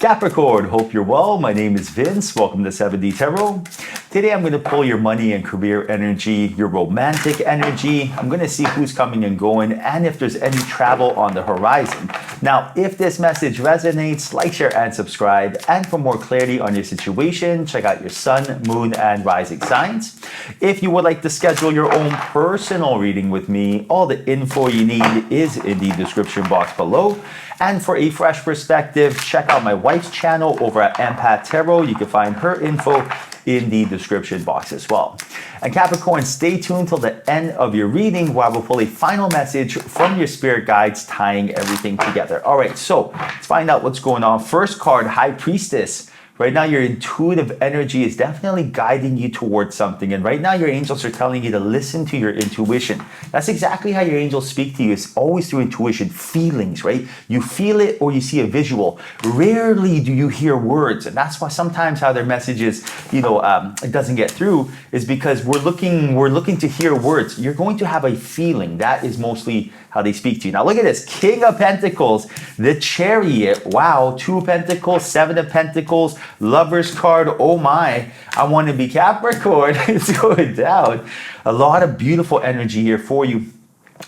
Capricorn, hope you're well. My name is Vince. Welcome to 7D Tarot. Today I'm going to pull your money and career energy, your romantic energy. I'm going to see who's coming and going and if there's any travel on the horizon. Now, if this message resonates, like, share, and subscribe. And for more clarity on your situation, check out your sun, moon, and rising signs. If you would like to schedule your own personal reading with me, all the info you need is in the description box below. And for a fresh perspective, check out my wife's channel over at Empath Tarot. You can find her info in the description box as well. And Capricorn, stay tuned till the end of your reading where I will pull a final message from your spirit guides tying everything together. All right, so let's find out what's going on. First card, High Priestess. Right now, your intuitive energy is definitely guiding you towards something. And right now, your angels are telling you to listen to your intuition. That's exactly how your angels speak to you. It's always through intuition, feelings, right? You feel it or you see a visual. Rarely do you hear words. And that's why sometimes how their messages, it doesn't get through is because we're looking to hear words. You're going to have a feeling. That is mostly how they speak to you. Now look at this, King of Pentacles, the Chariot, wow, 2 of Pentacles, 7 of Pentacles, Lover's card, oh my, I want to be Capricorn, it's going down. A lot of beautiful energy here for you.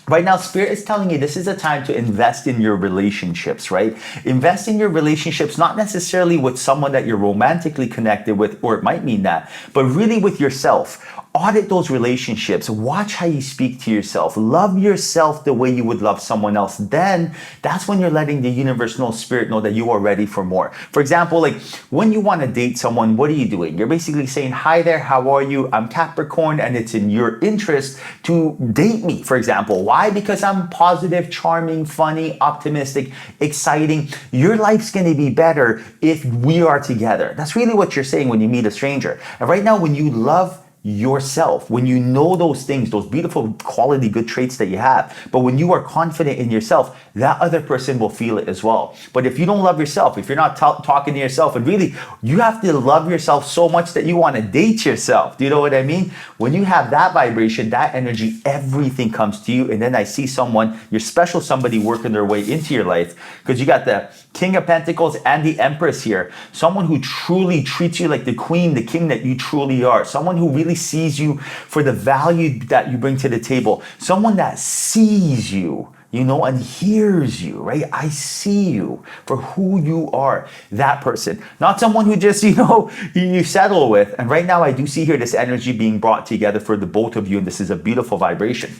Right now, Spirit is telling you this is a time to invest in your relationships, right? Invest in your relationships, not necessarily with someone that you're romantically connected with, or it might mean that, but really with yourself. Audit those relationships. Watch how you speak to yourself. Love yourself the way you would love someone else. Then that's when you're letting the universe know, Spirit know that you are ready for more. For example, like when you want to date someone, what are you doing? You're basically saying, hi there, how are you? I'm Capricorn and it's in your interest to date me, for example. Why? Because I'm positive, charming, funny, optimistic, exciting. Your life's going to be better if we are together. That's really what you're saying when you meet a stranger. And right now, when you love yourself, when you know those things, those beautiful quality, good traits that you have, but when you are confident in yourself, that other person will feel it as well. But if you don't love yourself, if you're not talking to yourself, and really you have to love yourself so much that you want to date yourself. Do you know what I mean? When you have that vibration, that energy, everything comes to you. And then I see someone, your special somebody working their way into your life, because you got the King of Pentacles and the Empress here. Someone who truly treats you like the queen, the king that you truly are. Someone who really sees you for the value that you bring to the table. Someone that sees you, and hears you, right? I see you for who you are, that person. Not someone who just, you settle with. And right now I do see here this energy being brought together for the both of you, and this is a beautiful vibration.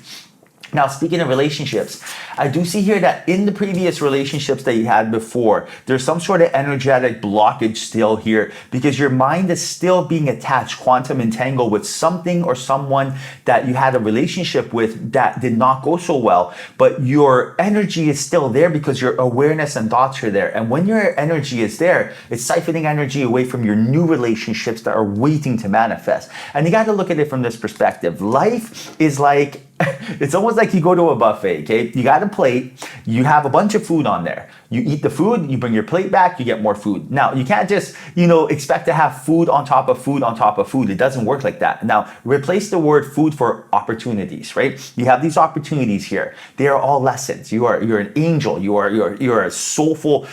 Now, speaking of relationships, I do see here that in the previous relationships that you had before, there's some sort of energetic blockage still here because your mind is still being attached, quantum entangled with something or someone that you had a relationship with that did not go so well, but your energy is still there because your awareness and thoughts are there. And when your energy is there, it's siphoning energy away from your new relationships that are waiting to manifest. And you got to look at it from this perspective. Life is like, it's almost like you go to a buffet, okay? You got a plate, you have a bunch of food on there. You eat the food, you bring your plate back, you get more food. Now, you can't just, expect to have food on top of food on top of food. It doesn't work like that. Now, replace the word food for opportunities, right? You have these opportunities here. They are all lessons. You're an angel. You're a soulful,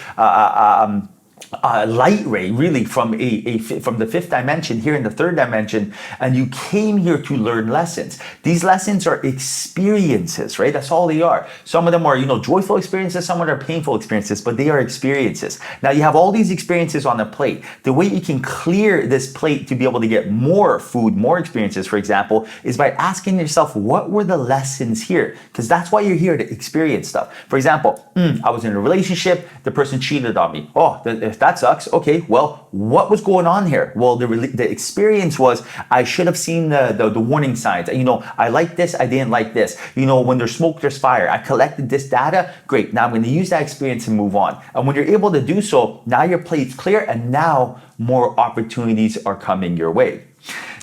light ray, really, from from the 5th dimension here in the 3rd dimension, and you came here to learn lessons. These lessons are experiences, right? That's all they are. Some of them are, joyful experiences, some of them are painful experiences, but they are experiences. Now you have all these experiences on the plate. The way you can clear this plate to be able to get more food, more experiences, for example, is by asking yourself, what were the lessons here? Because that's why you're here, to experience stuff. For example, I was in a relationship, the person cheated on me. Oh, that sucks. Okay, well, what was going on here? Well, the experience was I should have seen the warning signs. I like this, I didn't like this. When there's smoke, there's fire. I collected this data. Great. Now I'm going to use that experience and move on. And when you're able to do so, now your plate's clear and now more opportunities are coming your way.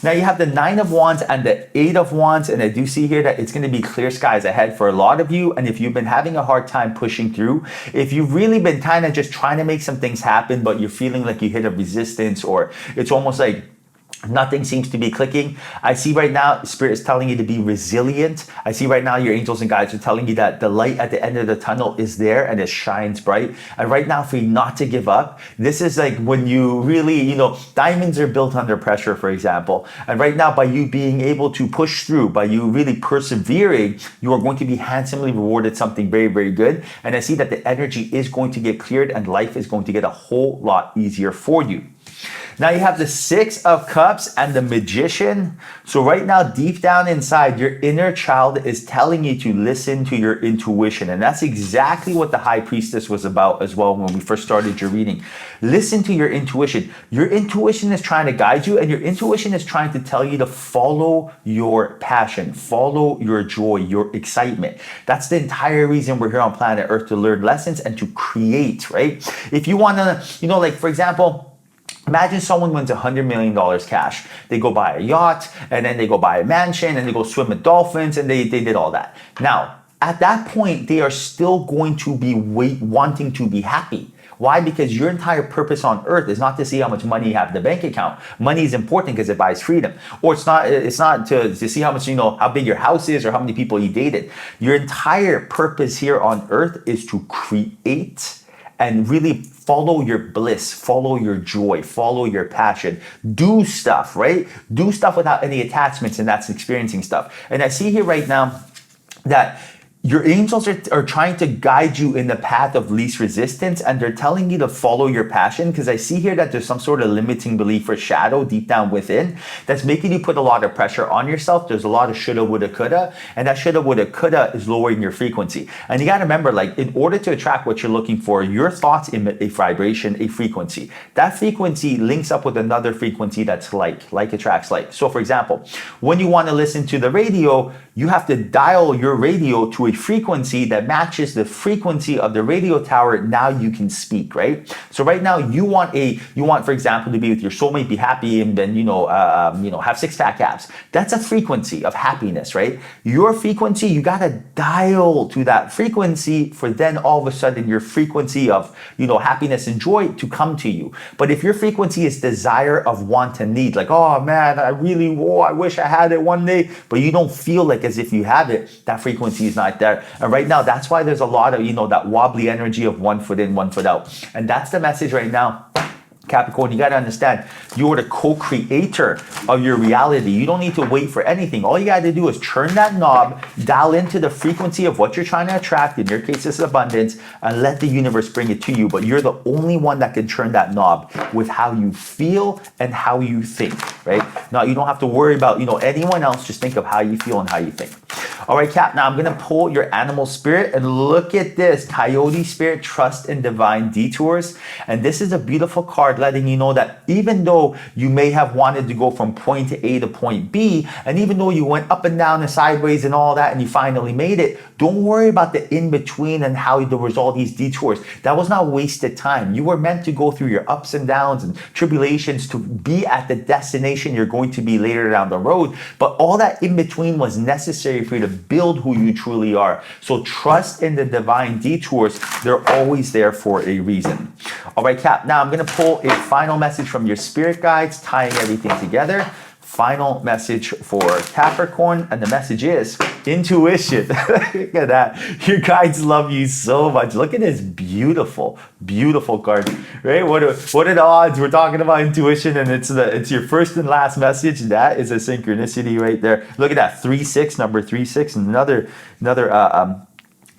Now you have the 9 of Wands and the 8 of Wands, and I do see here that it's going to be clear skies ahead for a lot of you. And if you've been having a hard time pushing through, if you've really been kind of just trying to make some things happen, but you're feeling like you hit a resistance, or it's almost like Nothing seems to be clicking. I see right now, Spirit is telling you to be resilient. I see right now your angels and guides are telling you that the light at the end of the tunnel is there and it shines bright. And right now, for you not to give up, this is like when you really, diamonds are built under pressure, for example. And right now, by you being able to push through, by you really persevering, you are going to be handsomely rewarded something very, very good. And I see that the energy is going to get cleared and life is going to get a whole lot easier for you. Now you have the Six of Cups and the Magician. So right now, deep down inside, your inner child is telling you to listen to your intuition. And that's exactly what the High Priestess was about as well when we first started your reading. Listen to your intuition. Your intuition is trying to guide you, and your intuition is trying to tell you to follow your passion, follow your joy, your excitement. That's the entire reason we're here on planet Earth, to learn lessons and to create, right? If you want to, like for example, imagine someone wins $100 million cash. They go buy a yacht, and then they go buy a mansion, and they go swim with dolphins, and they did all that. Now, at that point, they are still going to be wanting to be happy. Why? Because your entire purpose on earth is not to see how much money you have in the bank account. Money is important because it buys freedom. Or it's not to see how much, how big your house is or how many people you dated. Your entire purpose here on earth is to create and really follow your bliss, follow your joy, follow your passion. Do stuff, right? Do stuff without any attachments, and that's experiencing stuff. And I see here right now that your angels are trying to guide you in the path of least resistance, and they're telling you to follow your passion, because I see here that there's some sort of limiting belief or shadow deep down within that's making you put a lot of pressure on yourself. There's a lot of shoulda, woulda, coulda, and that shoulda, woulda, coulda is lowering your frequency. And you got to remember, like, in order to attract what you're looking for, your thoughts emit a vibration, a frequency. That frequency links up with another frequency that's like attracts like. So for example, when you want to listen to the radio, you have to dial your radio to a frequency that matches the frequency of the radio tower. Now you can speak, right? So right now you want, for example, to be with your soulmate, be happy, and then have six-pack abs. That's a frequency of happiness, right? Your frequency, you gotta dial to that frequency for then all of a sudden your frequency of happiness and joy to come to you. But if your frequency is desire of want and need, like, oh man, I wish I had it one day, but you don't feel like as if you have it, that frequency is not there. And right now, that's why there's a lot of, that wobbly energy of 1 foot in, 1 foot out. And that's the message right now. Capricorn, you got to understand, you are the co-creator of your reality. You don't need to wait for anything. All you got to do is turn that knob, dial into the frequency of what you're trying to attract. In your case, it's abundance, and let the universe bring it to you. But you're the only one that can turn that knob with how you feel and how you think, right? Now, you don't have to worry about, anyone else. Just think of how you feel and how you think. All right, Cap, now I'm going to pull your animal spirit, and look at this. Coyote spirit, trust in divine detours. And this is a beautiful card letting you know that even though you may have wanted to go from point A to point B, and even though you went up and down and sideways and all that, and you finally made it, don't worry about the in-between and how there was all these detours. That was not wasted time. You were meant to go through your ups and downs and tribulations to be at the destination you're going to be later down the road. But all that in-between was necessary for you to build who you truly are. So trust in the divine detours. They're always there for a reason. All right, Cap, now I'm going to pull a final message from your spirit guides, tying everything together. Final message for Capricorn, and the message is intuition. Look at that. Your guides love you so much. Look at this beautiful, beautiful card, right? What are the odds? We're talking about intuition, and it's your first and last message. That is a synchronicity right there. Look at that, 3-6, number 3-6, another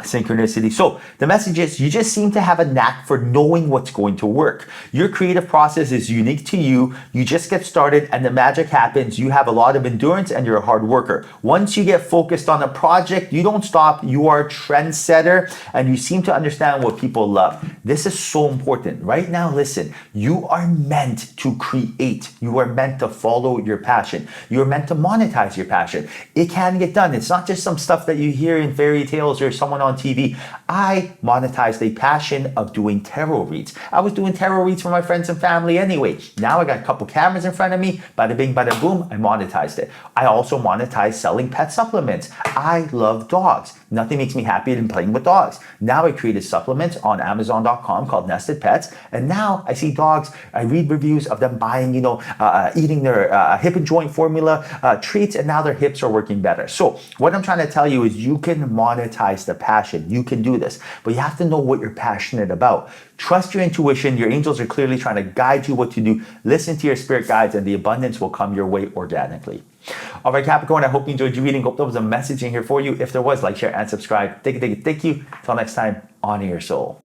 synchronicity. So the message is, you just seem to have a knack for knowing what's going to work. Your creative process is unique to you. You just get started and the magic happens. You have a lot of endurance and you're a hard worker. Once you get focused on a project, you don't stop. You are a trendsetter and you seem to understand what people love. This is so important. Right now, listen, you are meant to create. You are meant to follow your passion. You are meant to monetize your passion. It can get done. It's not just some stuff that you hear in fairy tales or someone on on TV. I monetized a passion of doing tarot reads. I was doing tarot reads for my friends and family anyway. Now I got a couple cameras in front of me. Bada bing, bada boom. I monetized it. I also monetized selling pet supplements. I love dogs. Nothing makes me happier than playing with dogs. Now I created supplements on Amazon.com called Nested Pets. And now I see dogs. I read reviews of them buying, eating their hip and joint formula treats, and now their hips are working better. So what I'm trying to tell you is you can monetize the passion. You can do this, but you have to know what you're passionate about. Trust your intuition. Your angels are clearly trying to guide you what to do. Listen to your spirit guides, and the abundance will come your way organically. All right, Capricorn, I hope you enjoyed your reading. Hope there was a message in here for you. If there was, like, share, and subscribe. Thank you. Till next time, honor your soul.